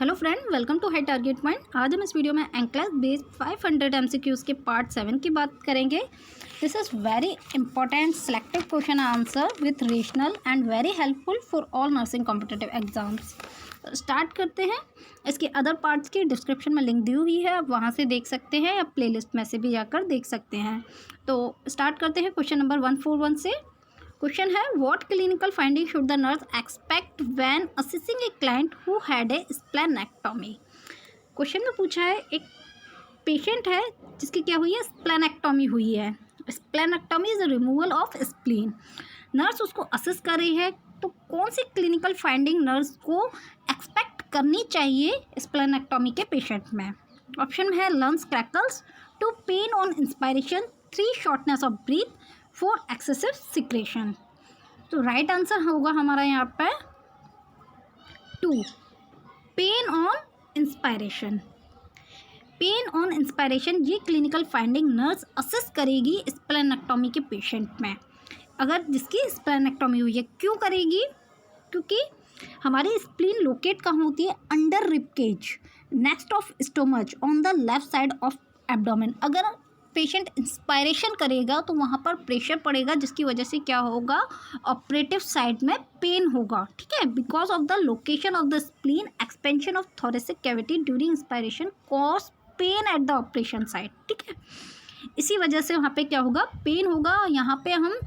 Hello friend, welcome to high target point. आज हम इस वीडियो में एंक्लास बेस्ड 500 एमसीक्यूज़ के पार्ट 7 की बात करेंगे। This is very important selective question answer with regional and very helpful for all nursing competitive exams. Start करते हैं। इसके अदर पार्ट्स की डिस्क्रिप्शन में लिंक दी हुई है, आप वहाँ से देख सकते हैं या प्लेलिस्ट में से भी जाकर देख सकते हैं। तो स्टार्ट करते हैं क्वेश्चन नंबर 141 से। क्वेश्चन है, what clinical finding should the nurse expect when assessing A client who had a splenectomy. Question में पूछा है, एक पेशेंट है जिसकी क्या हुई है, स्प्लेनेक्टोमी हुई है। Splenectomy is removal of spleen. Nurse उसको असेस कर रही है, तो कौन सी क्लिनिकल फाइंडिंग नर्स को एक्सपेक्ट करनी चाहिए स्प्लेनेक्टोमी के पेशेंट में। ऑप्शन में है lungs crackles, 2 pen on inspiration, 3 shortness of breathe, 4 excessive secretion. तो राइट आंसर होगा हमारा यहाँ पे 2 pen on inspiration. Pen on inspiration ये क्लिनिकल फाइंडिंग नर्स असेस करेगी स्प्लेनेक्टोमी के पेशेंट में, अगर जिसकी स्प्लेनेक्टोमी हुई है। क्यों करेगी? क्योंकि हमारी स्प्लीन लोकेट कहाँ होती है, under rib cage next of stomach on the left side of abdomen. अगर पेशेंट इंस्पायरेशन करेगा तो वहाँ पर प्रेशर पड़ेगा, जिसकी वजह से क्या होगा, ऑपरेटिव साइड में पेन होगा। ठीक है, because of the location of the spleen expansion of thoracic cavity during inspiration cause pen at the operation side. ठीक है, इसी वजह से वहाँ पे क्या होगा, पेन होगा। यहाँ पे हम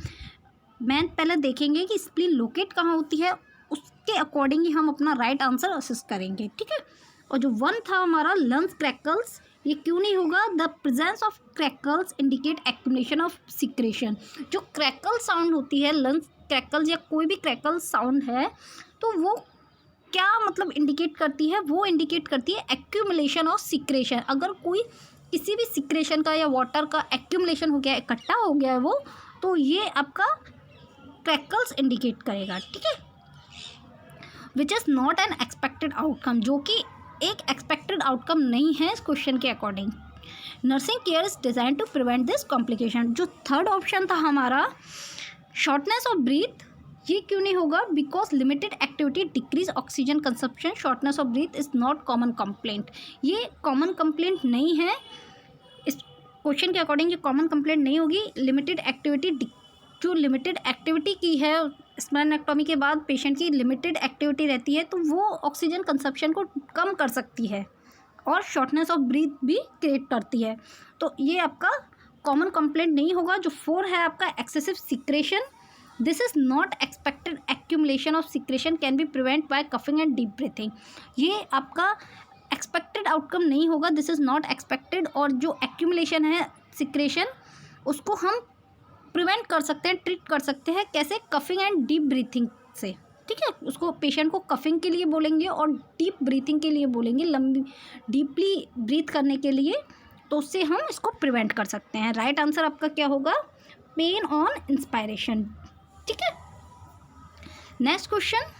पहले देखेंगे कि स्प्लीन लोकेट कहाँ होती है, उसके अकॉर्डिंग ही हम अपना राइट आंसर असेस करेंगे। ठीक है, और जो 1 था हमारा लंग्स क्रैकल्स, ये क्यों नहीं होगा? The presence of crackles indicate accumulation of secretion. जो क्रैकल साउंड होती है, लंग्स क्रैकल्स या कोई भी क्रैकल साउंड है, तो वो क्या मतलब इंडिकेट करती है? वो इंडिकेट करती है एक्यूमुलेशन ऑफ सिक्रेशन। अगर कोई किसी भी सिक्रेशन का या वाटर का एक्यूमुलेशन हो गया, इकट्ठा हो गया है वो, तो ये आपका क्रैकल्स इंडिकेट करेगा। ठीक है, which is not an expected outcome, जो कि एक एक्सपेक्टेड आउटकम नहीं है इस क्वेश्चन के according. Nursing care is design to prevent this complication. जो थर्ड ऑप्शन था हमारा शॉर्टनेस ऑफ ब्रीथ, ये क्यों नहीं होगा? Because limited activity decrease oxygen consumption, shortness of breath is not common complaint. ये कॉमन कंप्लेंट नहीं है इस क्वेश्चन के अकॉर्डिंग, ये कॉमन कंप्लेंट नहीं होगी। लिमिटेड एक्टिविटी, जो लिमिटेड एक्टिविटी की है स्प्लेनेक्टोमी के बाद पेशेंट की लिमिटेड एक्टिविटी रहती है, तो वो ऑक्सीजन कंजप्शन को कम कर सकती है और शॉर्टनेस ऑफ ब्रीथ भी क्रिएट करती है। तो ये आपका कॉमन कंप्लेंट नहीं होगा। जो 4 है आपका excessive secretion, this is not expected accumulation of secretion can be prevent by coughing and deep breathing. ये आपका एक्सपेक्टेड आउटकम नहीं होगा, दिस इज़ नॉट एक्सपेक्टेड। और जो एक्यूमुलेशन है सिक्रेशन, उसको हम प्रिवेंट कर सकते हैं, ट्रीट कर सकते हैं। कैसे? कफिंग एंड डीप ब्रीथिंग से। ठीक है, उसको पेशेंट को कफिंग के लिए बोलेंगे और डीप ब्रीथिंग के लिए बोलेंगे, लंबी डीपली ब्रीथ करने के लिए, तो उससे हम इसको प्रिवेंट कर सकते हैं। राइट आंसर आपका क्या होगा? Pain on inspiration. ठीक है, next question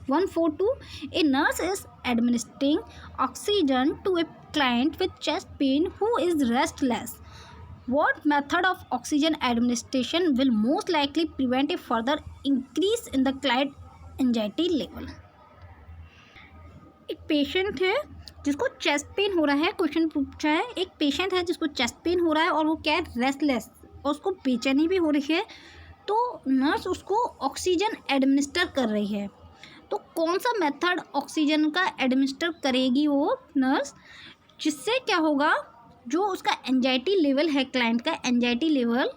142। A nurse is administering oxygen to a client with chest pain who is restless. What method of oxygen administration will most likely prevent a further increase in the client anxiety level? एक patient है जिसको chest pain हो रहा है। Question पूछा है, एक patient है जिसको चेस्ट पेन हो रहा है और वो क्या है, रेस्टलेस, और उसको बेचैनी भी हो रही है। तो नर्स उसको ऑक्सीजन एडमिनिस्टर कर रही है। तो कौन सा मेथड ऑक्सीजन का एडमिनिस्टर करेगी वो नर्स, जिससे क्या होगा, जो उसका एंजाइटी लेवल है, क्लाइंट का एंजाइटी लेवल,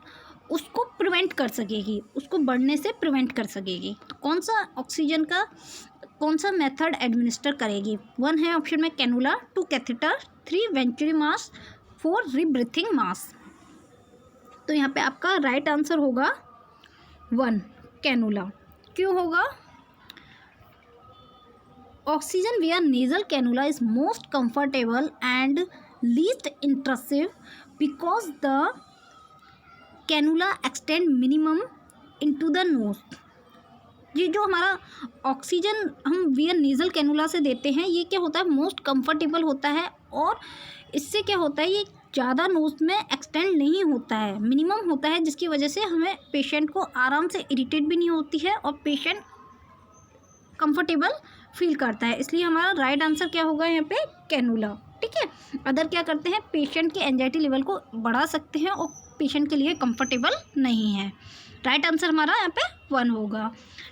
उसको प्रिवेंट कर सकेगी, उसको बढ़ने से प्रिवेंट कर सकेगी। तो कौन सा ऑक्सीजन का कौन सा मेथड एडमिनिस्टर करेगी? 1 है ऑप्शन में cannula, 2 catheter, 3 venturi mask, 4 rebreathing mask. तो यहाँ पे आपका राइट आंसर होगा 1 कैनुला। क्यों होगा? ऑक्सीजन विया nasal cannula is most comfortable and least intrusive because the cannula extend minimum into the nose। ये जो हमारा ऑक्सीजन हम वियर नेजल कैनुला से देते हैं, ये क्या होता है, मोस्ट कंफर्टेबल होता है, और इससे क्या होता है, ये ज़्यादा नोज में एक्सटेंड नहीं होता है, मिनिमम होता है, जिसकी वजह से हमें पेशेंट को आराम से इरिटेट भी नहीं होती है और पेशेंट कंफर्टेबल फील करता है, इसलिए हमारा राइट आंसर क्या होगा यहाँ पे, कैनुला। ठीक है, अदर क्या करते हैं, पेशेंट के एंजाइटी लेवल को बढ़ा सकते हैं और पेशेंट के लिए कंफर्टेबल नहीं है। राइट आंसर हमारा यहाँ पे 1 होगा।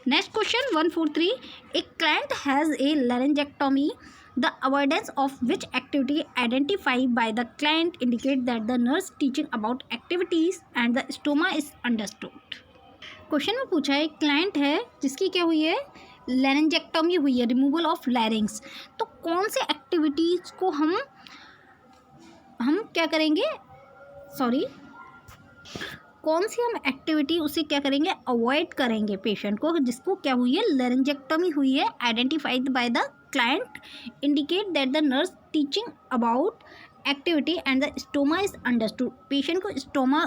Next question 143, a client has a laryngectomy, the avoidance of which activity identified by the client indicate that the nurse teaching about activities and the stoma is understood। Question में पूछा है, client है जिसकी क्या हुई है, लैरिंजेक्टोमी हुई है, रिमूवल ऑफ लैरिंग्स, तो कौन से एक्टिविटीज़ को हम क्या करेंगे, कौन सी हम एक्टिविटी उसे क्या करेंगे, अवॉइड करेंगे पेशेंट को, जिसको क्या हुई है, लैरिंजेक्टोमी हुई है, identified by the client indicate that the nurse teaching about activity and the stoma is understood. Patient को स्टोमा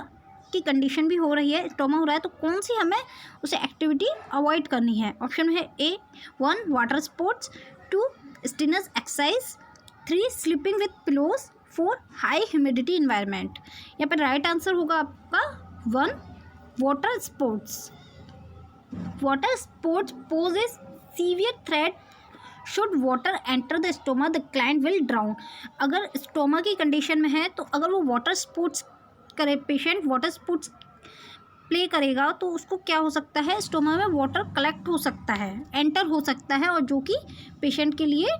की कंडीशन भी हो रही है, स्टोमा हो रहा है, तो कौन सी हमें उसे एक्टिविटी अवॉइड करनी है। ऑप्शन है A 1 water sports, 2 strenuous exercise, 3 sleeping with pillows, 4 high humidity environment. यहाँ पर राइट आंसर होगा आपका 1 water sports. Water sports poses severe threat, should water enter the stoma the client will drown. अगर stoma की condition में है तो अगर वो वाटर स्पोर्ट्स करे, पेशेंट वाटर स्पोर्ट्स प्ले करेगा तो उसको क्या हो सकता है, स्टोमा में वाटर कलेक्ट हो सकता है, एंटर हो सकता है, और जो कि पेशेंट के लिए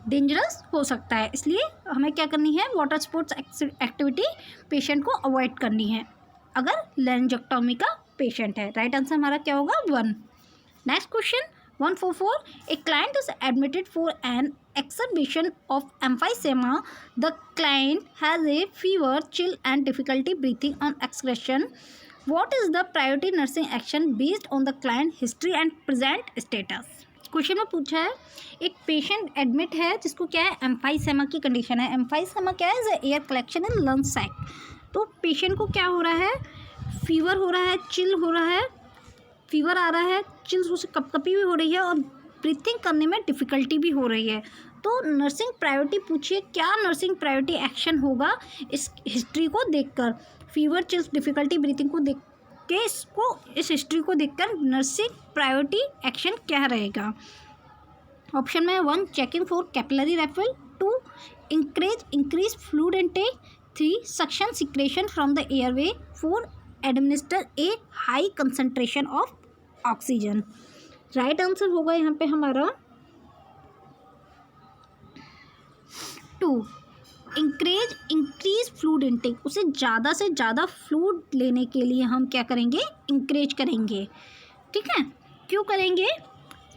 डेंजरस हो सकता है। इसलिए हमें क्या करनी है, वाटर स्पोर्ट्स एक्टिविटी पेशेंट को अवॉइड करनी है अगर लैरिंजेक्टोमी का पेशेंट है। राइट आंसर हमारा क्या होगा, 1। Next question 144, a client is admitted for an exacerbation of emphysema. The client has a fever, chill and difficulty breathing on expression. What is the priority nursing action based on the client history and present status? Question में पूछा है, एक patient admit है जिसको क्या है, emphysema की condition है। एम्फाइसेमा क्या है, air collection in lung sac. तो पेशेंट को क्या हो रहा है, फीवर हो रहा है, चिल हो रहा है, फीवर आ रहा है, चिल्स उसे कपकपी भी हो रही है और ब्रीथिंग करने में डिफ़िकल्टी भी हो रही है। तो नर्सिंग प्रायोरिटी पूछिए, क्या नर्सिंग प्रायोरिटी एक्शन होगा इस हिस्ट्री को देखकर, फीवर, चिल्स, डिफ़िकल्टी ब्रीथिंग को देख के इस हिस्ट्री को देखकर नर्सिंग प्रायोरिटी एक्शन क्या रहेगा। ऑप्शन में 1 checking for capillary refill, 2 increase fluid intake, 3 suction secretion from the airway, 4 administer a high concentration of oxygen. Right answer होगा यहाँ पे हमारा 2 इंक्रीज फ्लूइड इनटेक। उसे ज़्यादा से ज़्यादा फ्लूइड लेने के लिए हम क्या करेंगे, इंकरेज करेंगे। ठीक है, क्यों करेंगे,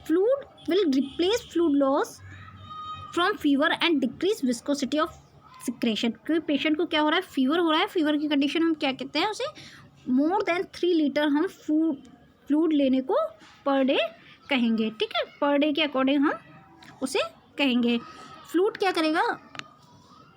fluid will replace fluid loss from fever and decrease viscosity of secretion. क्योंकि पेशेंट को क्या हो रहा है, फीवर हो रहा है, फीवर की कंडीशन हम क्या कहते हैं, उसे मोर देन 3 लीटर हम फ्लूइड लेने को पर डे कहेंगे। ठीक है, पर डे के अकॉर्डिंग हम उसे कहेंगे। फ्लूइड क्या करेगा,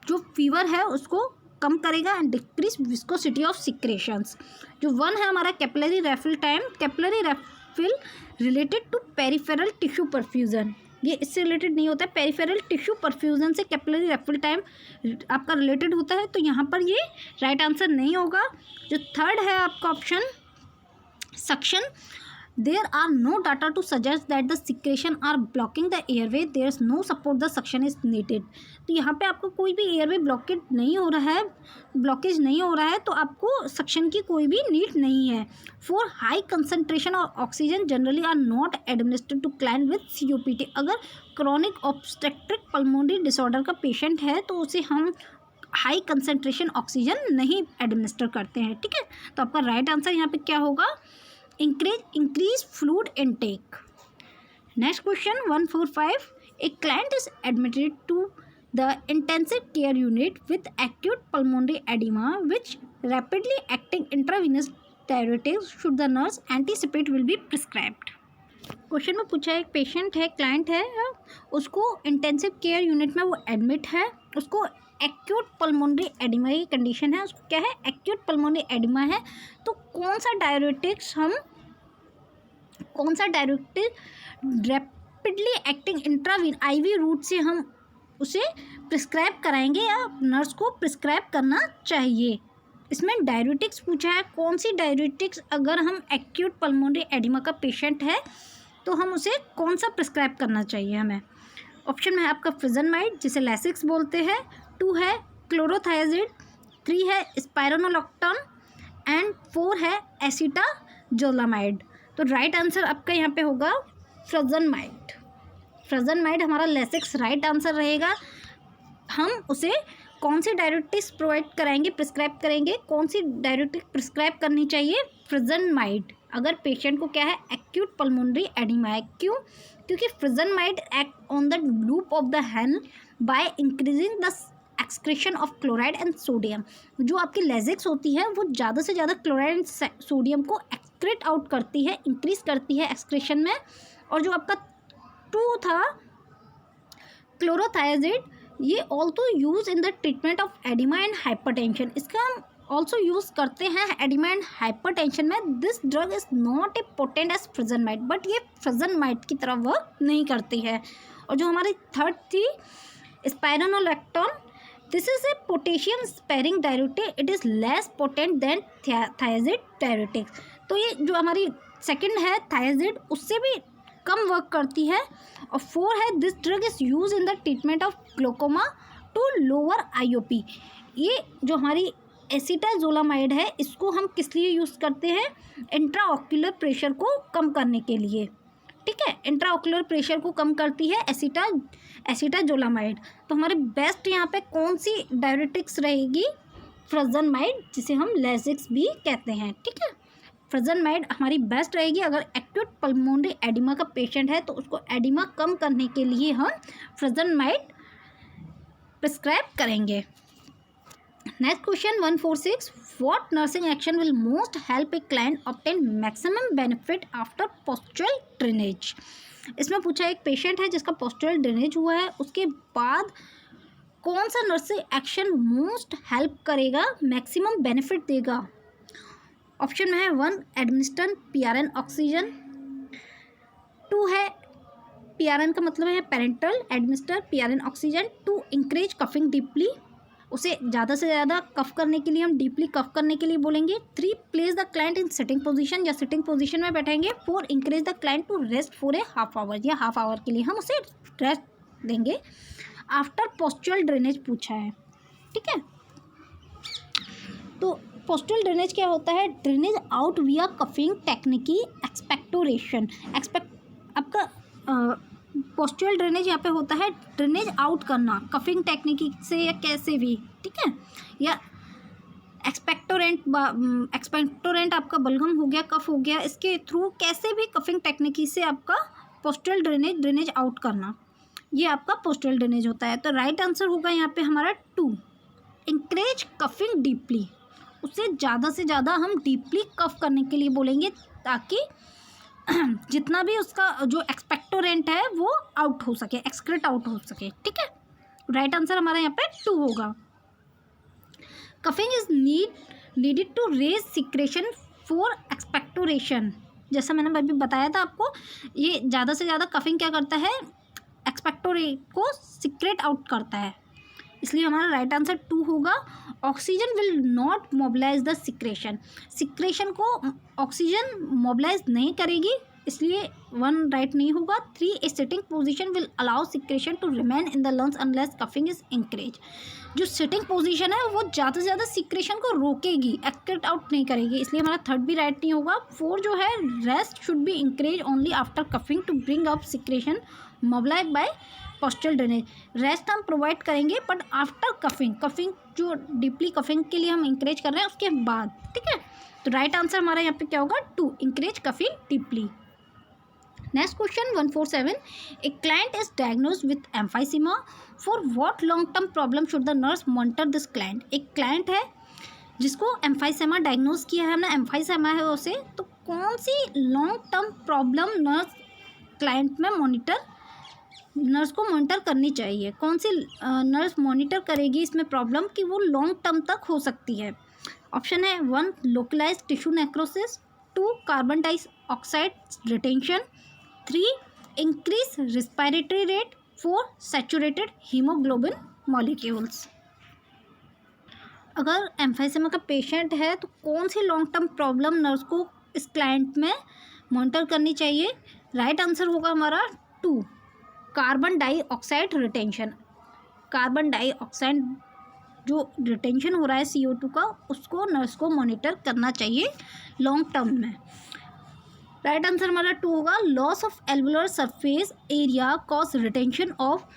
जो फीवर है उसको कम करेगा and decrease viscosity of secretions. जो 1 है हमारा capillary refill time, capillary refill related to peripheral tissue perfusion, ये इससे रिलेटेड नहीं होता है, पेरिफेरल टिश्यू परफ्यूजन से कैपिलरी रेफिल टाइम आपका रिलेटेड होता है, तो यहाँ पर ये राइट आंसर नहीं होगा। जो 3rd है आपका option suction, there are no data to suggest that the secretion are blocking the airway, there is no support the suction is needed। तो यहाँ पे आपको कोई भी एयरवे ब्लॉकेज नहीं हो रहा है, तो आपको सक्शन की कोई भी नीड नहीं है। For high concentration of oxygen generally are not administered to client with COPD। अगर क्रॉनिक ऑब्स्ट्रक्टिव पल्मोनरी डिसऑर्डर का पेशेंट है तो उसे हम हाई कंसनट्रेशन ऑक्सीजन नहीं एडमिनिस्टर करते हैं। ठीक है, तो आपका राइट आंसर यहाँ पे क्या होगा, increase fluid intake। Next question 145, a client is admitted to the intensive care unit with acute pulmonary edema which rapidly acting intravenous diuretics should the nurse anticipate will be prescribed। Question में पूछा है, एक patient है, client है, उसको intensive care unit में वो admit है, उसको एक्यूट पल्मोनरी एडिमा की कंडीशन है, उसको क्या है, एक्यूट पल्मोनरी एडिमा है। तो कौन सा diuretic rapidly acting intravenous IV route से हम उसे प्रिस्क्राइब कराएंगे या नर्स को प्रिस्क्राइब करना चाहिए। इसमें डायरेटिक्स पूछा है, कौन सी डायरेटिक्स अगर हम एक्यूट पल्मोनरी एडिमा का पेशेंट है तो हम उसे कौन सा प्रिस्क्राइब करना चाहिए हमें। ऑप्शन में है आपका फ्रिजनमाइड जिसे लैसिक्स बोलते हैं, 2 है क्लोरोथायाजिड, 3 है स्पाइरोनोलॉक्टोन एंड 4 है एसिटाजोलामाइड। तो राइट आंसर आपका यहाँ पे होगा फ्रिजनमाइड। फ्रिजनमाइड हमारा लैसिक्स राइट आंसर रहेगा। हम उसे कौन सी डायरेटिक्स प्रोवाइड कराएंगे, प्रिस्क्राइब करेंगे, कौन सी डायरेटिक प्रिस्क्राइब करनी चाहिए, फ्रिजनमाइड, अगर पेशेंट को क्या है एक्यूट पल्मोनरी एडिमा है। क्यों? क्योंकि furosemide act on the loop of the Henle by increasing the excretion of chloride and sodium. जो आपकी लैसिक्स होती है वो ज़्यादा से ज़्यादा क्लोराइड एंड सोडियम को एक्सक्रेट आउट करती है, इंक्रीज करती है एक्सक्रेशन में। और जो आपका 2 था क्लोरोथायाजिड, ये also use in the treatment of oedema and hypertension. इसका हम ऑल्सो यूज़ करते हैं एडिमा एंड हाइपरटेंशन में। This drug is not a potent as furosemide, but ये फ्रिजनमाइड की तरह वर्क नहीं करती है। और जो हमारी थर्ड थी spironolactone, this is a potassium sparing diuretic, it is less potent than thiazide diuretics. तो ये जो हमारी सेकंड है थायाजिड, उससे भी कम वर्क करती है। और 4 है this drug is use in the treatment of glaucoma to lower IOP. ये जो हमारी एसिटाजोलामाइड है, इसको हम किस लिए यूज़ करते हैं, इंट्राऑक्यूलर प्रेशर को कम करने के लिए। ठीक है, इंट्राऑक्यूलर प्रेशर को कम करती है एसिटाजोलामाइड। तो हमारे बेस्ट यहाँ पे कौन सी डायरेटिक्स रहेगी, फ्रिजनमाइड, जिसे हम लैसिक्स भी कहते हैं। ठीक है, फ्रिजनमाइड हमारी बेस्ट रहेगी। अगर एक्यूट पल्मोनरी एडिमा का पेशेंट है तो उसको एडिमा कम करने के लिए हम फ्रिजनमाइड प्रिस्क्राइब करेंगे। Next question 146, what nursing action will most help a client obtain maximum benefit after postural drainage. इसमें पूछा एक पेशेंट है जिसका पोस्चुरल ड्रेनेज हुआ है, उसके बाद कौन सा नर्सिंग एक्शन मोस्ट हेल्प करेगा, मैक्सिमम बेनिफिट देगा। ऑप्शन में है 1 एडमिनिस्टर PRN ऑक्सीजन, 2 है PRN का मतलब है parental administer PRN oxygen, 2 increase coughing deeply, उसे ज़्यादा से ज़्यादा कफ करने के लिए हम डीपली कफ करने के लिए बोलेंगे, 3 place the client in sitting position या सिटिंग पोजीशन में बैठेंगे, 4 increase the client to rest for a half hour या हाफ आवर के लिए हम उसे रेस्ट देंगे आफ्टर पोस्चुरल ड्रेनेज पूछा है। ठीक है, तो पोस्टुरल ड्रेनेज क्या होता है, ड्रेनेज आउट विया कफिंग टेक्निकी एक्सपेक्टोरेशन। आपका पोस्टुरल ड्रेनेज यहाँ पे होता है ड्रेनेज आउट करना कफिंग टेक्निकी से या कैसे भी। ठीक है, या एक्सपेक्टोरेंट आपका बलगम हो गया, कफ हो गया, इसके थ्रू कैसे भी कफिंग टेक्निकी से आपका पोस्टुरल ड्रेनेज आउट करना, ये आपका पोस्टुरल ड्रेनेज होता है। तो राइट आंसर होगा यहाँ पे हमारा 2 इंक्रेज कफिंग डीपली, उससे ज़्यादा से ज़्यादा हम डीपली कफ करने के लिए बोलेंगे ताकि जितना भी उसका जो एक्सपेक्टोरेंट है वो आउट हो सके, एक्सक्रेट आउट हो सके। ठीक है, राइट आंसर हमारा यहाँ पे 2 होगा। Coughing is needed to raise secretion for expectoration. जैसा मैंने अभी बताया था आपको, ये ज़्यादा से ज़्यादा कफिंग क्या करता है, एक्सपेक्टोरेट को सिक्रेट आउट करता है, इसलिए हमारा राइट आंसर 2 होगा। Oxygen will not mobilise the secretion को ऑक्सीजन मोबिलाइज नहीं करेगी, इसलिए 1 राइट नहीं होगा। 3 a sitting position will allow secretion to remain in the lungs unless coughing is increase. जो सिटिंग पोजीशन है वो ज़्यादा से ज़्यादा सिक्रेशन को रोकेगी, एक्सक्रेट आउट नहीं करेगी, इसलिए हमारा 3rd भी राइट नहीं होगा। 4 जो है rest should be increase only after coughing to bring up secretion mobilize by postural drainage. Rest हम प्रोवाइड करेंगे बट आफ्टर कफिंग जो डीपली कफिंग के लिए हम इंकरेज कर रहे हैं उसके बाद। ठीक है, तो राइट आंसर हमारा यहाँ पे क्या होगा 2 encourage coughing deeply. Next question 147, A client is diagnosed with emphysema, for what long term problem should the nurse monitor this client. एक क्लाइंट है जिसको एम्फाइसीमा डायग्नोज किया है हमने, एम्फाइसीमा है उसे, तो कौन सी लॉन्ग टर्म प्रॉब्लम नर्स को मॉनिटर करनी चाहिए, कौन सी नर्स मॉनिटर करेगी इसमें प्रॉब्लम कि वो लॉन्ग टर्म तक हो सकती है। ऑप्शन है 1 localise tissue necrosis, 2 carbon dioxide retention, 3 increase respiratory rate, 4 saturated haemoglobin molecules. अगर एम्फाइसेमा का पेशेंट है तो कौन सी लॉन्ग टर्म प्रॉब्लम नर्स को इस क्लाइंट में मॉनिटर करनी चाहिए, राइट आंसर होगा हमारा 2, carbon dioxide retention. Carbon dioxide जो रिटेंशन हो रहा है CO2 का, उसको नर्स को मॉनिटर करना चाहिए लॉन्ग टर्म में। राइट आंसर हमारा 2 होगा, loss of alveolar surface area cause retention of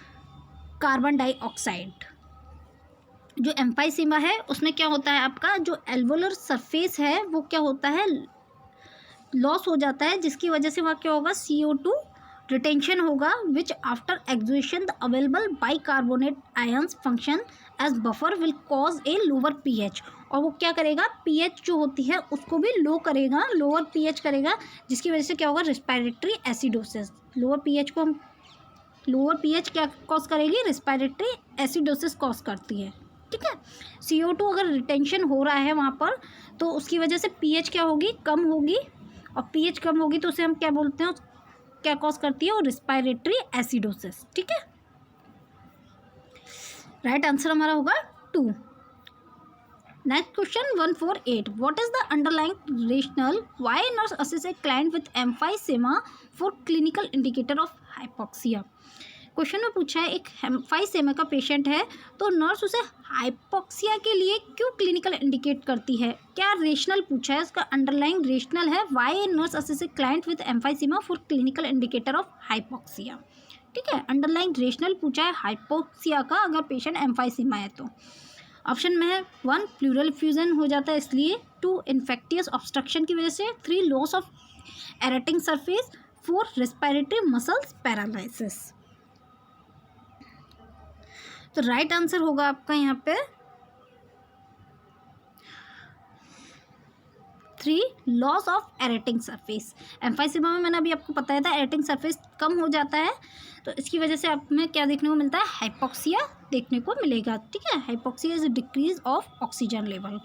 carbon dioxide. जो एम्फाइसीमा है उसमें क्या होता है, आपका जो एल्वुलर सरफेस है वो क्या होता है, लॉस हो जाता है, जिसकी वजह से वहाँ क्या होगा, CO2 रिटेंशन होगा, which after actuation the available bicarbonate ions function as buffer will cause a lower pH। और वो क्या करेगा, pH जो होती है उसको भी लो करेगा, लोअर pH करेगा, जिसकी वजह से क्या होगा, रेस्पिरेटरी एसिडोसिस। लोअर pH क्या कॉज करेगी, रेस्पिरेटरी एसिडोसिस कॉज करती है। ठीक है, CO2 अगर रिटेंशन हो रहा है वहाँ पर, तो उसकी वजह से pH क्या होगी, कम होगी, और pH कम होगी तो उसे हम क्या बोलते हैं, क्या कॉज करती है, और रेस्पिरेटरी एसिडोसिस। ठीक है, राइट आंसर हमारा होगा 2। Next question 148, what is the underlying rational why nurse assess a client with emphysema for clinical indicator of hypoxia. Question में पूछा है, एक एम्फाइसेमा का पेशेंट है, तो नर्स उसे हाइपोक्सिया के लिए क्यों क्लिनिकल इंडिकेट करती है, क्या रेशनल पूछा है, उसका अंडरलाइंग रेशनल है why nurse assess a client with emphysema for clinical indicator of hypoxia. ठीक है, अंडरलाइंग रेशनल पूछा है हाइपोक्सिया का, अगर पेशेंट एम्फाइसेमा है तो। ऑप्शन में है 1 प्लूरल फ्यूजन हो जाता है इसलिए, 2 इन्फेक्टियस ऑब्स्ट्रक्शन की वजह से, 3 loss of aerating surface, 4 respiratory muscles paralysis. तो राइट आंसर होगा आपका यहाँ पे 3 loss of aerating surface. Emphysema में मैंने अभी आपको बताया था एरेटिंग सरफेस कम हो जाता है, तो इसकी वजह से आप में क्या देखने को मिलता है, हाइपोक्सिया देखने को मिलेगा। ठीक है, hypoxia is decrease of oxygen level.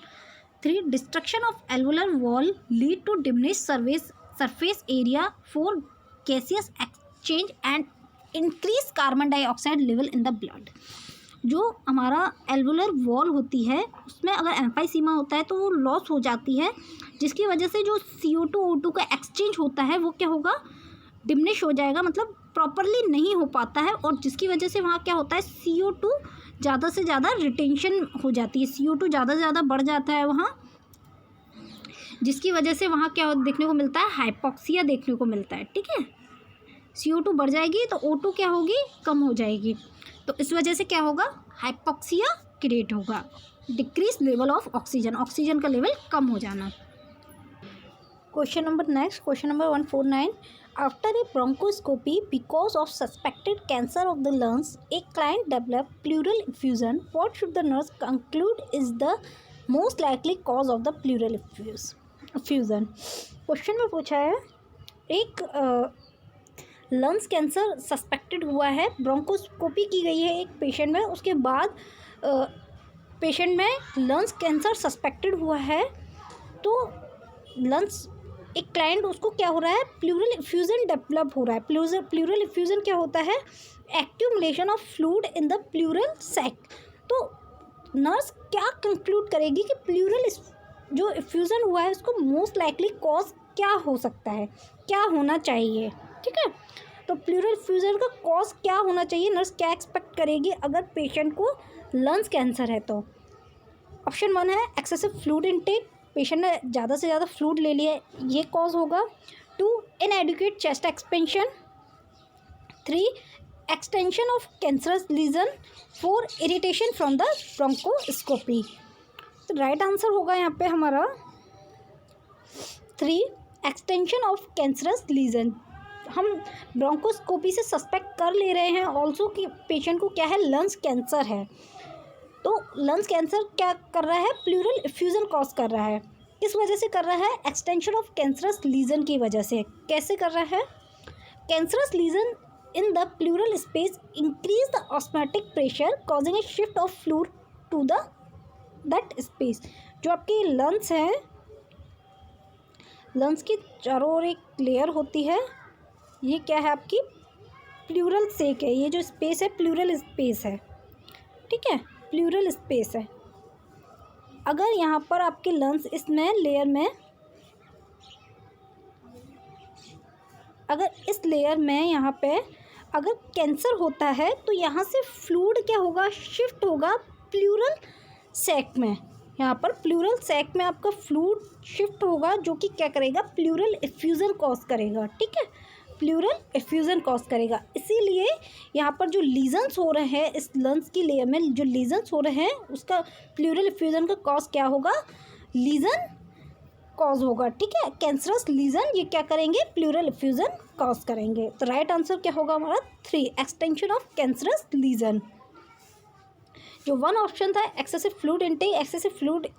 3 destruction of alveolar wall lead to diminish surface area, 4 gaseous exchange and increase carbon dioxide level in the blood. जो हमारा एल्वुलर वॉल होती है उसमें अगर एम्फाइसीमा होता है तो वो लॉस हो जाती है, जिसकी वजह से जो CO2 O2 का एक्सचेंज होता है वो क्या होगा, डिमिनिश हो जाएगा, मतलब प्रॉपरली नहीं हो पाता है, और जिसकी वजह से वहाँ क्या होता है, CO2 ज़्यादा से ज़्यादा रिटेंशन हो जाती है, CO2 ज़्यादा से ज़्यादा बढ़ जाता है वहाँ, जिसकी वजह से वहाँ क्या देखने को मिलता है, हाइपोक्सिया देखने को मिलता है। ठीक है, CO2 बढ़ जाएगी तो O2 क्या होगी, कम हो जाएगी, तो इस वजह से क्या होगा, हाइपोक्सिया क्रिएट होगा, decrease level of oxygen, oxygen का लेवल कम हो जाना। Question number 149, after a bronchoscopy because of suspected cancer of the lungs a client develop pleural effusion, what should the nurse conclude is the most likely cause of the pleural effusion. Question में पूछा है, एक lungs cancer suspected हुआ है, bronchoscopy की गई है एक पेशेंट में, उसके बाद पेशेंट में लंग्स कैंसर सस्पेक्टेड हुआ है, तो लंग्स एक क्लाइंट उसको क्या हो रहा है, प्लूरल इफ्यूजन डेवलप हो रहा है। प्लूरल इफ्यूजन क्या होता है, accumulation of fluid in the pleural sac. तो नर्स क्या कंक्लूड करेगी कि प्लूरल जो इफ्यूजन हुआ है उसको मोस्ट लाइकली कॉज क्या हो सकता है, क्या होना चाहिए। ठीक है, तो प्लूरल इफ्यूजन का कॉज क्या होना चाहिए, नर्स क्या एक्सपेक्ट करेगी अगर पेशेंट को लंग्स कैंसर है तो। ऑप्शन 1 है एक्सेसिव फ्लूइड इनटेक, पेशेंट ने ज़्यादा से ज़्यादा फ्लूइड ले लिया है, ये कॉज होगा। 2 inadequate chest expansion, 3 extension of cancerous lesion, 4 irritation from the bronchoscopy. तो राइट आंसर होगा यहाँ पे हमारा 3 एक्सटेंशन ऑफ कैंसरस लीजन। हम ब्रोंकोस्कोपी से सस्पेक्ट कर ले रहे हैं ऑल्सो कि पेशेंट को क्या है, लंग्स कैंसर है, तो लंग्स कैंसर क्या कर रहा है, प्लूरल इफ्यूजन कॉज कर रहा है। किस वजह से कर रहा है, एक्सटेंशन ऑफ कैंसरस लीजन की वजह से। कैसे कर रहा है, cancerous lesion in the pleural space increase the osmotic pressure causing a shift of fluid to the that space. जो आपकी लंग्स हैं, लंग्स की चारों ओर एक लेयर होती है, ये क्या है आपकी प्लूरल सेक है, ये जो स्पेस है प्लूरल स्पेस है। ठीक है, प्लूरल स्पेस है। अगर यहाँ पर आपके लंग्स इसमें लेयर में अगर इस लेयर में यहाँ पे अगर कैंसर होता है तो यहाँ से फ्लूइड क्या होगा, शिफ्ट होगा प्लूरल सैक में। यहाँ पर प्लूरल सैक में आपका फ्लूइड शिफ्ट होगा जो कि क्या करेगा, प्लूरल इफ्यूज़न कॉज करेगा। ठीक है, प्लूरल इफ्यूज़न कॉज करेगा। इसीलिए यहाँ पर जो लीजन्स हो रहे हैं इस लंग्स की लेयर में जो लीजन्स हो रहे हैं उसका प्लूरल इफ्यूज़न का कॉज क्या होगा, लीजन कॉज होगा। ठीक है, कैंसरस लीजन ये क्या करेंगे, प्लूरल इफ्यूज़न कॉज करेंगे। तो राइट आंसर क्या होगा हमारा 3, एक्सटेंशन ऑफ कैंसरस लीजन। जो वन ऑप्शन था excessive fluid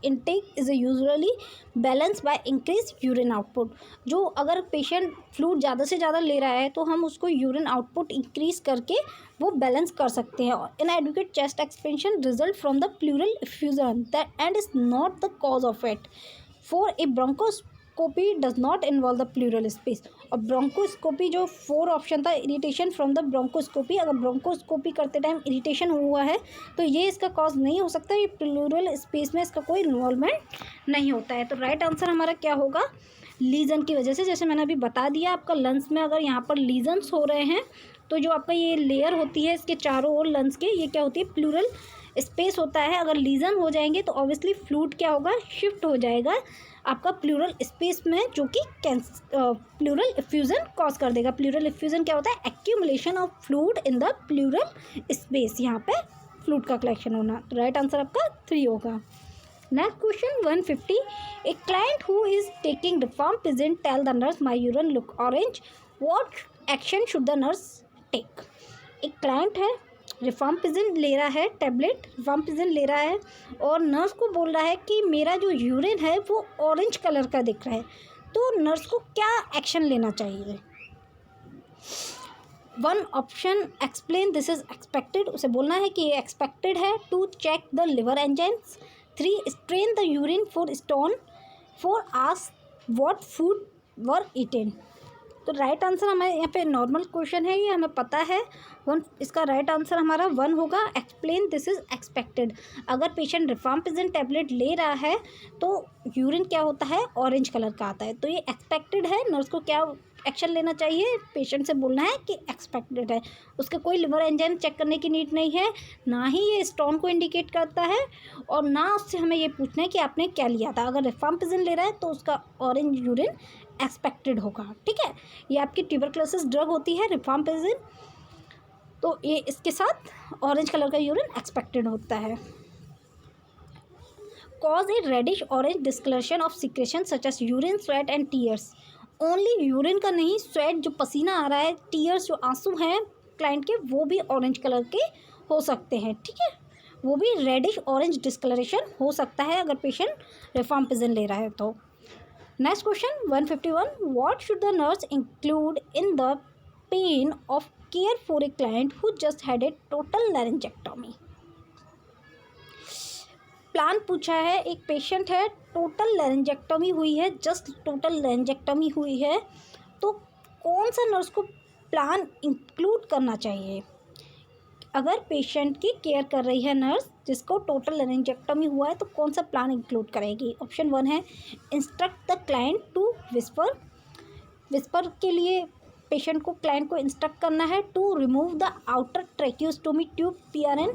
intake is usually balance by increase urine output. जो अगर पेशेंट फ्लूइड ज़्यादा से ज़्यादा ले रहा है तो हम उसको यूरिन आउटपुट इंक्रीज करके वो बैलेंस कर सकते हैं। इनएडिक्वेट chest expansion result from the pleural effusion that and is not the cause of it. For a bronchoscopy does not involve the pleural space. और ब्रोंकोस्कोपी जो 4 ऑप्शन था, इरिटेशन फ्रॉम द ब्रोंकोस्कोपी, अगर bronchoscopy करते time irritation हुआ है तो ये इसका कॉज नहीं हो सकता, ये प्लूरल स्पेस में इसका कोई इन्वॉल्वमेंट नहीं होता है। तो राइट आंसर हमारा क्या होगा, लीजन की वजह से। जैसे मैंने अभी बता दिया, आपका लंग्स में अगर यहाँ पर लीजन्स हो रहे हैं तो जो आपका ये लेयर होती है इसके चारों ओर लंग्स के, ये क्या होती है, प्लूरल स्पेस होता है। अगर लीजन हो जाएंगे तो ऑब्वियसली फ्लूइड क्या होगा, शिफ्ट हो जाएगा आपका प्लूरल स्पेस में, जो कि प्लूरल इफ्यूज़न कॉज कर देगा। प्लूरल इफ्यूज़न क्या होता है, accumulation of fluid in the pleural space, यहाँ पे फ्लूइड का कलेक्शन होना। तो राइट आंसर आपका 3 होगा। Next question 150, a client who is taking rifampicin tell the nurse my urine look orange, what action should the nurse take. एक client है, rifampicin ले रहा है, टैबलेट रिफाम्पिसिन ले रहा है और नर्स को बोल रहा है कि मेरा जो यूरिन है वो ऑरेंज कलर का दिख रहा है, तो नर्स को क्या एक्शन लेना चाहिए। 1 option explain this is expected, उसे बोलना है कि ये एक्सपेक्टेड है। 2 check the liver enzymes. 3 strain the urine for stone. 4 ask what food were eaten. तो राइट आंसर हमारे यहाँ पे नॉर्मल क्वेश्चन है, ये हमें पता है। इसका राइट आंसर हमारा 1 होगा, एक्सप्लेन दिस इज एक्सपेक्टेड। अगर पेशेंट रिफाम्पिसिन टैबलेट ले रहा है तो यूरिन क्या होता है, ऑरेंज कलर का आता है, तो ये एक्सपेक्टेड है। नर्स को क्या एक्शन लेना चाहिए, पेशेंट से बोलना है कि एक्सपेक्टेड है। उसके कोई लिवर एंजाइम चेक करने की नीड नहीं है, ना ही ये स्टोन को इंडिकेट करता है, और ना उससे हमें ये पूछना है कि आपने क्या लिया था। अगर रिफाम्पिसिन ले रहा है तो उसका ऑरेंज यूरिन एक्सपेक्टेड होगा। ठीक है, ये आपकी ट्यूबरक्लोसिस ड्रग होती है रिफाम्पिसिन, तो ये इसके साथ ऑरेंज कलर का यूरिन एक्सपेक्टेड होता है। Cause a reddish orange discoloration of secretion such as urine, sweat and tears. Only urine का नहीं, स्वेट जो पसीना आ रहा है, टीयर्स जो आंसू हैं क्लाइंट के, वो भी ऑरेंज कलर के हो सकते हैं। ठीक है, वो भी रेडिश ऑरेंज डिस्कलरेशन हो सकता है अगर पेशेंट रिफाम्पिसिन ले रहा है तो। Next question 151, what should the nurse include in the plan of care for a client who just had a total laryngectomy. Plan पूछा है, एक पेशेंट है, टोटल लैरिंजेक्टोमी हुई है, जस्ट टोटल लैरिंजेक्टोमी हुई है, तो कौन सा नर्स को प्लान इंक्लूड करना चाहिए। अगर पेशेंट की केयर कर रही है नर्स जिसको टोटल लैरिंजेक्टोमी हुआ है तो कौन सा प्लान इंक्लूड करेगी। ऑप्शन 1 है instruct the client to whisper. Whisper के लिए पेशेंट को, क्लाइंट को इंस्ट्रक्ट करना है। 2 remove the outer tracheostomy tube PRN।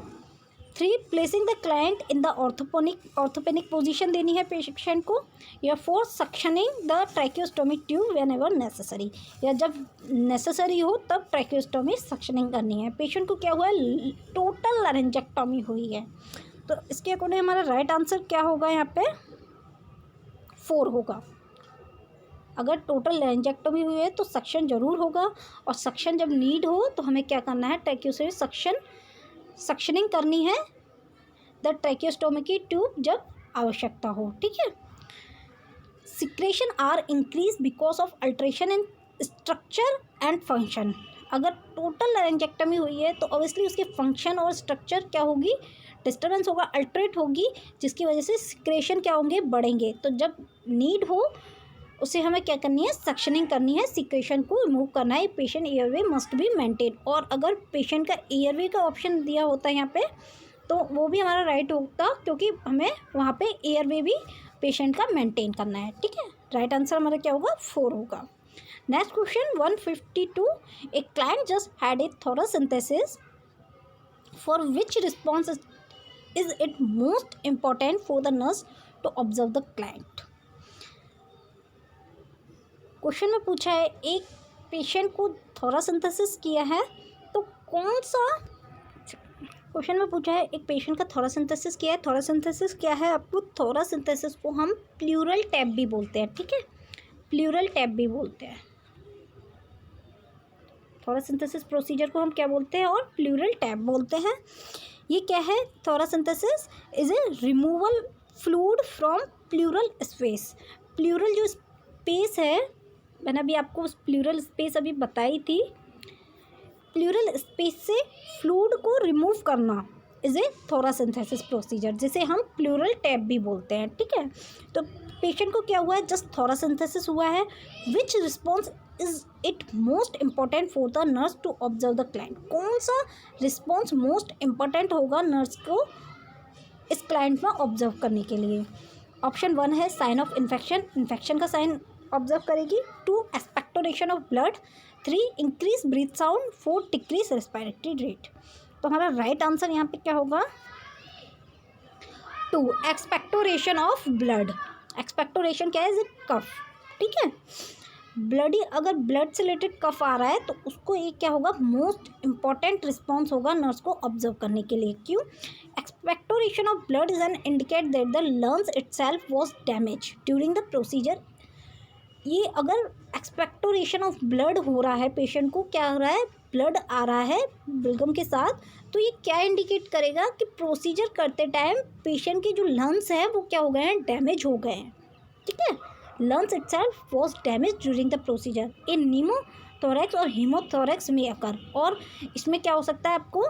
3 placing the client in the orthopneic position देनी है पेशेंट को। या 4 suctioning the tracheostomy tube whenever necessary, या जब नेसेसरी हो तब ट्रैकियोस्टोमी सक्शनिंग करनी है। पेशेंट को क्या हुआ है, टोटल लैरिंजेक्टोमी हुई है, तो इसके अकॉर्डिंग हमारा राइट आंसर क्या होगा, यहाँ पे 4 होगा। अगर टोटल लैरिंजेक्टोमी हुई है तो सक्शन जरूर होगा, और सक्शन जब नीड हो तो हमें क्या करना है, ट्रैकियोस्टोमी सक्शनिंग करनी है द ट्रैकियोस्टोमी की ट्यूब जब आवश्यकता हो। ठीक है, secretion are increase because of alteration in structure and function. अगर टोटल लैरिंजेक्टोमी हुई है तो ऑब्वियसली उसके फंक्शन और स्ट्रक्चर क्या होगी, डिस्टर्बेंस होगा, अल्ट्रेट होगी, जिसकी वजह से सिक्रेशन क्या होंगे, बढ़ेंगे। तो जब नीड हो उसे हमें क्या करनी है, सक्शनिंग करनी है, सिक्रेशन को रिमूव करना है। Patient airway must be maintain. और अगर पेशेंट का एयरवे का ऑप्शन दिया होता है यहाँ पे तो वो भी हमारा राइट होता, क्योंकि हमें वहाँ पे एयरवे भी पेशेंट का मेंटेन करना है। ठीक है, राइट आंसर हमारा क्या होगा, 4 होगा। Next question 152, a client just had A thoracentesis, for which response is it most important for the nurse to observe the client? Question में पूछा है एक पेशेंट को थोरासिंथेसिस किया है तो कौन सा, क्वेश्चन में पूछा है एक पेशेंट का थोरासिंथेसिस किया है। थोरासिंथेसिस क्या है आपको, थोरासिंथेसिस को हम प्लूरल टैप भी बोलते हैं, ठीक है, प्लूरल टैप भी बोलते हैं। थोरासिंथेसिस प्रोसीजर को हम क्या बोलते हैं और प्लूरल टैप बोलते हैं। ये क्या है, thoracentesis is a removal fluid from pleural space. Pleural जो स्पेस है, मैंने अभी आपको उस प्लूरल स्पेस अभी बताई थी, प्लूरल स्पेस से फ्लूइड को रिमूव करना इज ए थोरासिंथेसिस प्रोसीजर, जिसे हम प्लूरल टैप भी बोलते हैं, ठीक है। तो पेशेंट को क्या हुआ है, जस्ट थोरासिंथेसिस हुआ है। Which response is it most important for the nurse to observe the client, कौन सा रिस्पॉन्स मोस्ट इम्पॉर्टेंट होगा नर्स को इस क्लाइंट में ऑब्जर्व करने के लिए। ऑप्शन 1 है साइन ऑफ इन्फेक्शन, इन्फेक्शन का साइन ऑब्जर्व करेगी। 2 expectoration of blood. 3 increase breath sound. 4 decrease respiratory rate. तो हमारा राइट आंसर यहाँ पे क्या होगा, 2 एक्सपेक्टोरेशन ऑफ ब्लड। एक्सपेक्टोरेशन क्या है, कफ, ठीक है। ब्लडी, अगर ब्लड से रिलेटेड कफ आ रहा है तो उसको एक क्या होगा, मोस्ट इम्पॉर्टेंट रिस्पॉन्स होगा नर्स को ऑब्जर्व करने के लिए। क्यों, expectoration of blood is an indicate that the lungs itself was damage during the procedure. ये अगर एक्सपेक्टोरेशन ऑफ ब्लड हो रहा है, पेशेंट को क्या हो रहा है, ब्लड आ रहा है बलगम के साथ, तो ये क्या इंडिकेट करेगा कि प्रोसीजर करते टाइम पेशेंट के जो लंग्स हैं वो क्या हो गए हैं, डैमेज हो गए हैं, ठीक है। Lungs itself was damage during the procedure in pneumothorax और हीमोथोरैक्स में अकर। और इसमें क्या हो सकता है, आपको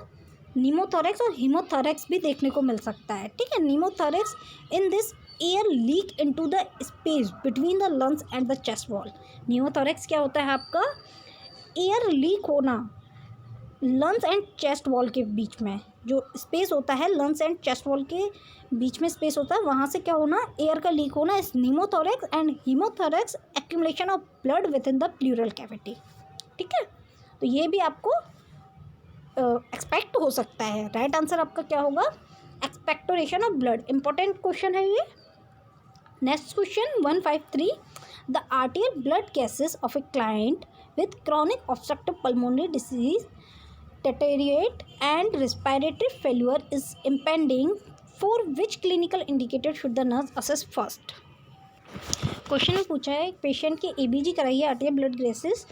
नीमोथोरैक्स और हीमोथोरैक्स भी देखने को मिल सकता है, ठीक है। Pneumothorax in this air leak into the space between the lungs and the chest wall. Pneumothorax क्या होता है आपका, एयर लीक होना लंग्स एंड चेस्ट वॉल के बीच में, जो स्पेस होता है लंग्स एंड चेस्ट वॉल के बीच में स्पेस होता है, वहाँ से क्या होना, एयर का लीक होना इस pneumothorax and haemothorax accumulation of blood within the pleural cavity, ठीक है। तो ये भी आपको एक्सपेक्ट हो सकता है। राइट आंसर आपका क्या होगा, expectoration of blood. Important question है ये। Next question 153, the आर्टियल blood gases of A client with chronic obstructive pulmonary disease deteriorate and respiratory failure is impending, for which clinical indicator should the nurse assess first? Question में पूछा है patient की ABG कराई है, आर्टियल blood gases,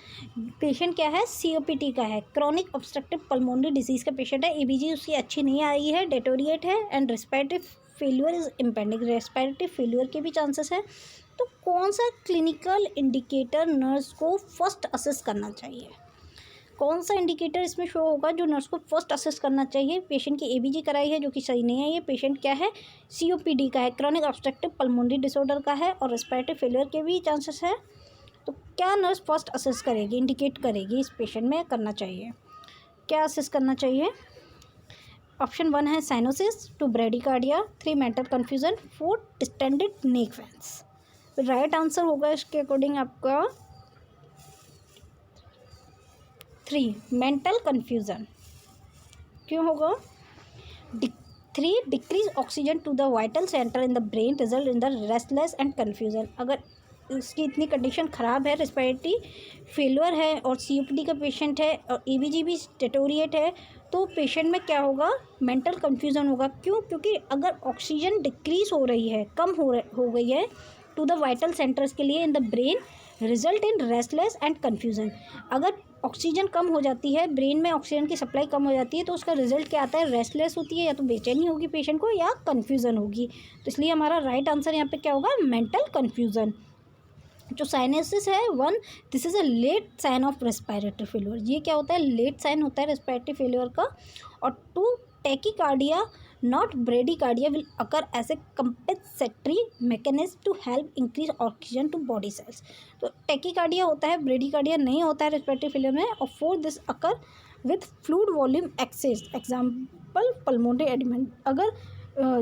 patient क्या है, सीओपीटी का है, क्रॉनिक ऑब्स्ट्रक्टिव पल्मोनरी डिजीज का पेशेंट है, एबीजी उसकी अच्छी नहीं आई है, डेटोरिएट है and respiratory failure is impending, respiratory failure के भी चांसेस है। तो कौन सा क्लिनिकल इंडिकेटर नर्स को फर्स्ट असेस करना चाहिए, कौन सा इंडिकेटर इसमें शो होगा जो नर्स को फर्स्ट असेस करना चाहिए। पेशेंट की एबीजी कराई है जो कि सही नहीं है, ये पेशेंट क्या है, सीओपीडी का है, क्रॉनिक ऑब्स्ट्रक्टिव पल्मोनरी डिसऑर्डर का है और रेस्पिरेटरी फेलियर के भी चांसेस है। तो क्या नर्स फर्स्ट असेस करेगी, इंडिकेट करेगी इस पेशेंट में करना चाहिए, क्या असेस करना चाहिए। ऑप्शन 1 है cyanosis, 2 bradycardia, 3 mental confusion, 4 distended neck veins. Right answer होगा इसके अकॉर्डिंग आपका 3 मेंटल कन्फ्यूज़न। क्यों होगा, 3 decrease oxygen to the vital center in the brain result in the restless and confusion. अगर इसकी इतनी कंडीशन ख़राब है, रेस्पिरेटरी फेलियर है और सीओपीडी का पेशेंट है और एबीजी भी डेटोरिएट है, तो पेशेंट में क्या होगा, मेंटल कन्फ्यूज़न होगा। क्यों, क्योंकि अगर ऑक्सीजन डिक्रीज हो रही है, कम हो गई है टू द वाइटल सेंटर्स के लिए इन the brain, result in restless and confusion. अगर ऑक्सीजन कम हो जाती है, ब्रेन में ऑक्सीजन की सप्लाई कम हो जाती है, तो उसका रिजल्ट क्या आता है, रेस्टलेस होती है, या तो बेचैनी होगी पेशेंट को या कन्फ्यूज़न होगी। तो इसलिए हमारा राइट आंसर यहाँ पे क्या होगा, मेंटल कन्फ्यूज़न। जो साइनोसिस है 1, this is a late sign of respiratory failure, ये क्या होता है, लेट साइन होता है रेस्पिरेटरी फेलियर का। और 2 tachycardia not bradycardia will occur as a compensatory mechanism to help increase oxygen to body cells. तो टैकीकार्डिया होता है, ब्रेडिकार्डिया नहीं होता है रेस्पिरेटरी फेलियर में। और 4 this occur with fluid volume excess, example pulmonary oedema. अगर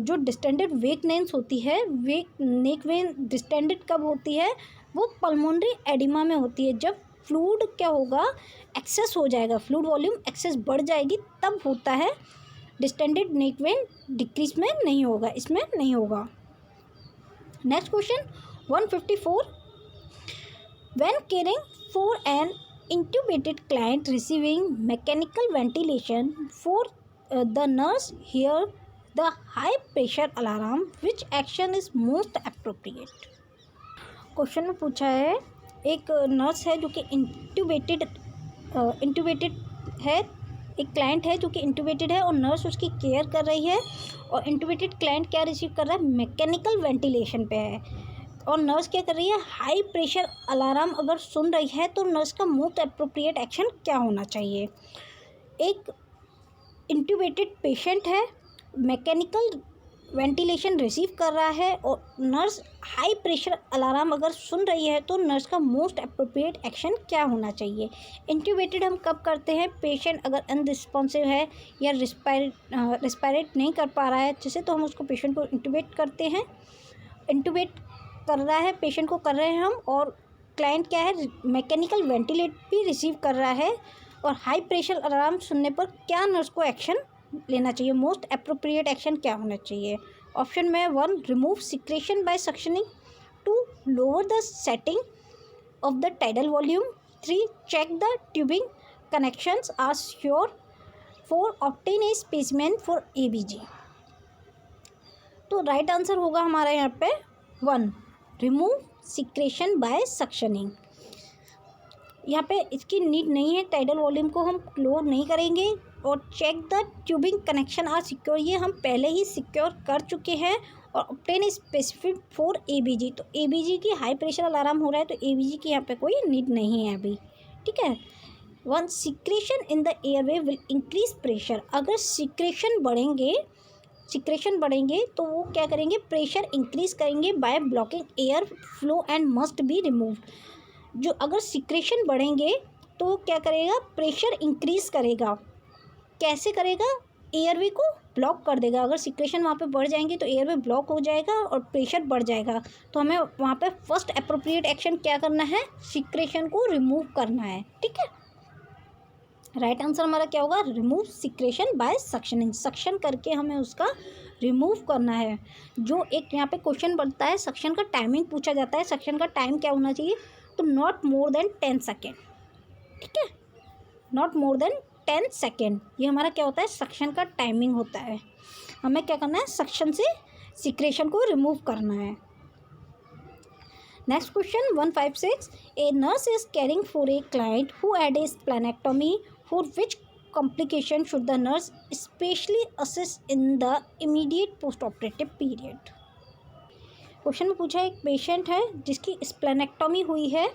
जो डिस्टेंडेड वेक नेन्स होती है, वेक नेक वेन डिस्टेंडेड कब होती है, वो पल्मोनरी एडिमा में होती है, जब फ्लूइड क्या होगा, एक्सेस हो जाएगा, फ्लूइड वॉल्यूम एक्सेस बढ़ जाएगी, तब होता है। डिस्टेंडेड नेक वेन डिक्रीज में नहीं होगा, इसमें नहीं होगा। Next question 154, when caring for an intubated client receiving mechanical ventilation for the nurse hear the high pressure alarm, which action is most appropriate? Question में पूछा है, एक नर्स है जो कि इंट्यूबेटेड है, एक क्लाइंट है जो कि इंट्यूबेटेड है और नर्स उसकी केयर कर रही है, और इंट्यूबेटेड क्लाइंट क्या रिसीव कर रहा है, मैकेनिकल वेंटिलेशन पे है, और नर्स क्या कर रही है, हाई प्रेशर अलार्म अगर सुन रही है तो नर्स का मोस्ट अप्रोप्रिएट एक्शन क्या होना चाहिए। एक इंट्यूबेटेड पेशेंट है, मैकेनिकल वेंटिलेशन रिसीव कर रहा है, और नर्स हाई प्रेशर अलार्म अगर सुन रही है तो नर्स का मोस्ट अप्रोप्रिएट एक्शन क्या होना चाहिए। इंट्यूबेटेड हम कब करते हैं, पेशेंट अगर अनरिस्पॉन्सिव है या रिस्पायरेट नहीं कर पा रहा है अच्छे से, तो हम उसको पेशेंट को इंट्यूबेट करते हैं। इंट्यूबेट कर रहा है, पेशेंट को कर रहे हैं हम, और क्लाइंट क्या है, मैकेनिकल वेंटिलेट भी रिसीव कर रहा है, और हाई प्रेशर अलार्म सुनने पर क्या नर्स को एक्शन लेना चाहिए, मोस्ट अप्रोप्रिएट एक्शन क्या होना चाहिए। ऑप्शन में 1 remove secretion by suctioning, 2 lower the setting of the tidal volume, 3 check the tubing connections are sure, 4 obtain a specimen for ABG। तो राइट आंसर होगा हमारा यहाँ पे 1 रिमूव सिक्रेशन बाय सक्शनिंग। यहाँ पे इसकी नीड नहीं है, टाइडल वॉल्यूम को हम क्लोज नहीं करेंगे, और check the tubing connection are secure, ये हम पहले ही सिक्योर कर चुके हैं, और ऑब्टेन स्पेसिफिक फॉर ABG, तो ABG की हाई प्रेशर अलार्म हो रहा है तो ABG की यहाँ पे कोई नीड नहीं है अभी, ठीक है। 1 secretion in the airway will increase pressure, अगर सिक्रेशन बढ़ेंगे तो वो क्या करेंगे, प्रेशर इंक्रीज करेंगे by blocking air flow and must be removed. जो अगर सिक्रेशन बढ़ेंगे तो क्या करेगा, प्रेशर इंक्रीज करेगा, कैसे करेगा, एयरवे को ब्लॉक कर देगा। अगर सिक्रेशन वहाँ पे बढ़ जाएंगे तो एयरवे ब्लॉक हो जाएगा और प्रेशर बढ़ जाएगा, तो हमें वहाँ पे फर्स्ट अप्रोप्रिएट एक्शन क्या करना है, सिक्रेशन को रिमूव करना है, ठीक है। राइट आंसर हमारा क्या होगा, remove secretion by suctioning, suction करके हमें उसका रिमूव करना है। जो एक यहाँ पे क्वेश्चन बनता है, सक्शन का टाइमिंग पूछा जाता है, सक्शन का टाइम क्या होना चाहिए, तो नॉट मोर देन 10 सेकेंड, ठीक है, नॉट मोर देन 10 सेकेंड, ये हमारा क्या होता है, सक्शन का टाइमिंग होता है। हमें क्या करना है, सक्शन से सिक्रेशन को रिमूव करना है। Next question 156, A nurse is caring for a client who had a splenectomy, for which complication should the nurse especially assess in the immediate post operative period। Question में पूछा है, एक patient है जिसकी splenectomy हुई है,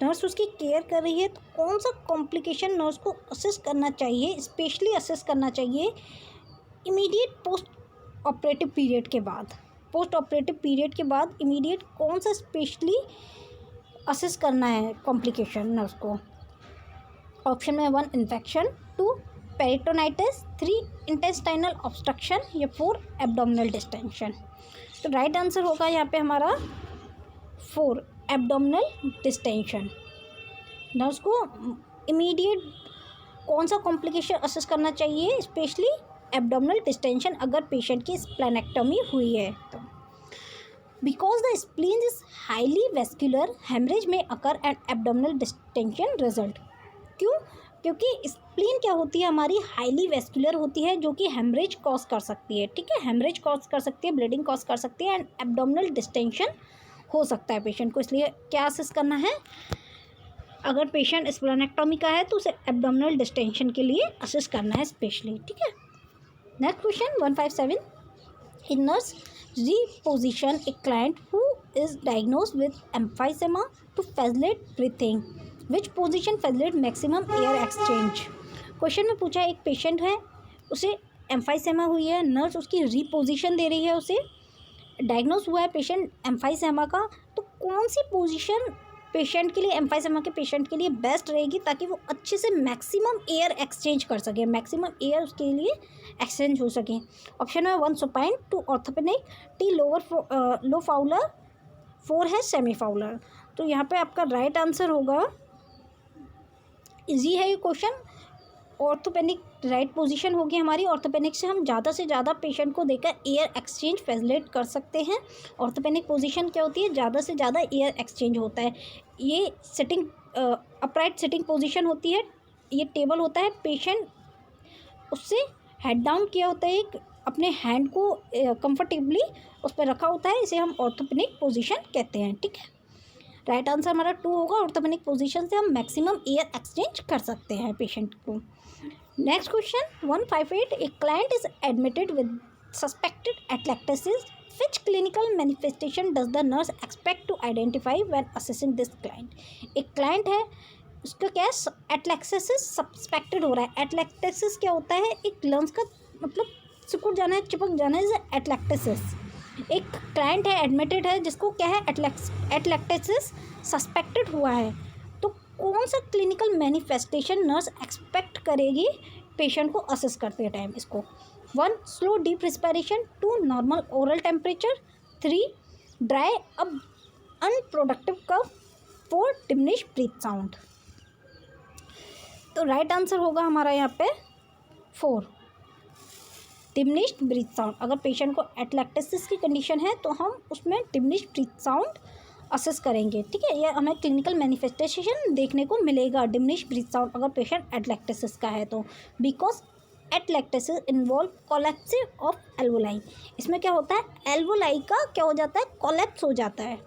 नर्स उसकी care कर रही है, तो कौन सा कॉम्प्लिकेशन नर्स को असेस करना चाहिए, स्पेशली असेस करना चाहिए इमीडिएट पोस्ट ऑपरेटिव पीरियड के बाद। पोस्ट ऑपरेटिव पीरियड के बाद इमीडिएट कौन सा स्पेशली असेस करना है कॉम्प्लिकेशन नर्स को। ऑप्शन में 1 इन्फेक्शन, 2 पेरिटोनाइटिस, 3 इंटेस्टाइनल ऑब्स्ट्रक्शन, या 4 एब्डोमिनल डिस्टेंशन। तो राइट आंसर होगा यहाँ पे हमारा 4 एब्डोमिनल डिस्टेंशन। नर्स को इमीडिएट कौन सा कॉम्प्लिकेशन असेस करना चाहिए, स्पेशली एब्डोमिनल डिस्टेंशन अगर पेशेंट की स्प्लेनेक्टोमी हुई है तो। Because the spleen is highly vascular, haemorrhage में occur and abdominal distension result. क्यों, क्योंकि स्प्लीन क्या होती है, हमारी हाईली वेस्कुलर होती है, जो कि हेमरेज कॉज कर सकती है, ठीक है, हेमरेज कॉज कर सकती है, ब्लीडिंग कॉज कर सकती है, एंड एब्डोमिनल डिस्टेंशन हो सकता है पेशेंट को। इसलिए क्या असेस करना है, अगर पेशेंट स्प्लेनेक्टोमी का है तो उसे एब्डोमिनल डिस्टेंशन के लिए असेस करना है स्पेशली, ठीक है। Next question 157, a nurse reposition a client who is diagnosed with emphysema to facilitate breathing, which position facilitate maximum air exchange। Question में पूछा है, एक पेशेंट है, उसे एम्फाइसेमा हुई है, नर्स उसकी रीपोजिशन दे रही है, उसे डायग्नोस हुआ है पेशेंट एम्फाइसेमा का, तो कौन सी पोजीशन पेशेंट के लिए, एम्फाइसेमा के पेशेंट के लिए बेस्ट रहेगी ताकि वो अच्छे से मैक्सिमम एयर एक्सचेंज कर सके, मैक्सिमम एयर उसके लिए एक्सचेंज हो सके। ऑप्शन में 1 सुपाइन, 2 ऑर्थोपेनिक, 3 लो फाउलर, 4 है सेमी फाउलर। तो यहाँ पे आपका राइट आंसर होगा इजी है ये क्वेश्चन। ऑर्थोपेनिक राइट पोजीशन होगी हमारी। ऑर्थोपेनिक से हम ज़्यादा से ज़्यादा पेशेंट को देकर एयर एक्सचेंज फैसिलिटेट कर सकते हैं। ऑर्थोपेनिक पोजीशन क्या होती है, ज़्यादा से ज़्यादा एयर एक्सचेंज होता है। ये सिटिंग अपराइट सिटिंग पोजीशन होती है। ये टेबल होता है, पेशेंट उससे हेड डाउन किया होता है, एक अपने हैंड को कंफर्टेबली उस पर रखा होता है, इसे हम ऑर्थोपेनिक पोजीशन कहते हैं। ठीक है, राइट आंसर हमारा 2 होगा। ऑर्थोपेनिक पोजीशन से हम मैक्सिमम एयर एक्सचेंज कर सकते हैं पेशेंट को। Next question 158, a client is admitted with suspected atelectasis, which clinical manifestation does the nurse expect to identify when assessing this client. एक क्लाइंट है, उसका क्या है, एटलैक्टेसिस सस्पेक्टेड हो रहा है। एटलैक्टेसिस क्या होता है, एक लंग्स का मतलब सिकुड़ जाना है, चिपक जाना है, एटलैक्टेसिस। एक क्लाइंट है, एडमिटेड है, जिसको क्या है, एटलैक्टेसिस सस्पेक्टेड हुआ है, तो कौन सा क्लिनिकल मैनिफेस्टेशन नर्स एक्सपेक्ट करेगी पेशेंट को असेस करते टाइम। इसको 1 slow deep respiration, 2 normal oral temperature, 3 dry अब अनप्रोडक्टिव कफ, 4 डिमिनिश ब्रीथ साउंड। तो राइट आंसर होगा हमारा यहाँ पे 4 डिमिनिश्ड ब्रीथ साउंड। अगर पेशेंट को एटलैक्टेसिस की कंडीशन है तो हम उसमें डिमिनिश्ड ब्रीथ साउंड असेस करेंगे। ठीक है, यह हमें क्लिनिकल मैनिफेस्टेशन देखने को मिलेगा, डिमिनिश्ड ब्रीथ साउंड, अगर पेशेंट एटलैक्टेसिस का है तो। Because atelectasis involve collapsing of alveoli. इसमें क्या होता है, एल्वोलाई का क्या हो जाता है, कोलैप्स हो जाता है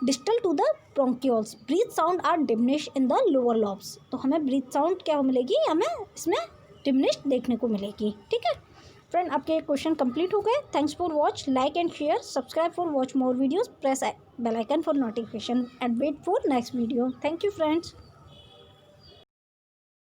distal to the bronchioles. Breath sound are diminish in the lower lobes. तो हमें ब्रीथ साउंड क्या मिलेगी, हमें इसमें डिमिनिश्ड देखने को मिलेगी। ठीक है फ्रेंड, आपके क्वेश्चन कंप्लीट हो गए। Thanks for watch, like and share, subscribe for watch more videos, press bell icon for notification and wait for next video. Thank you friends.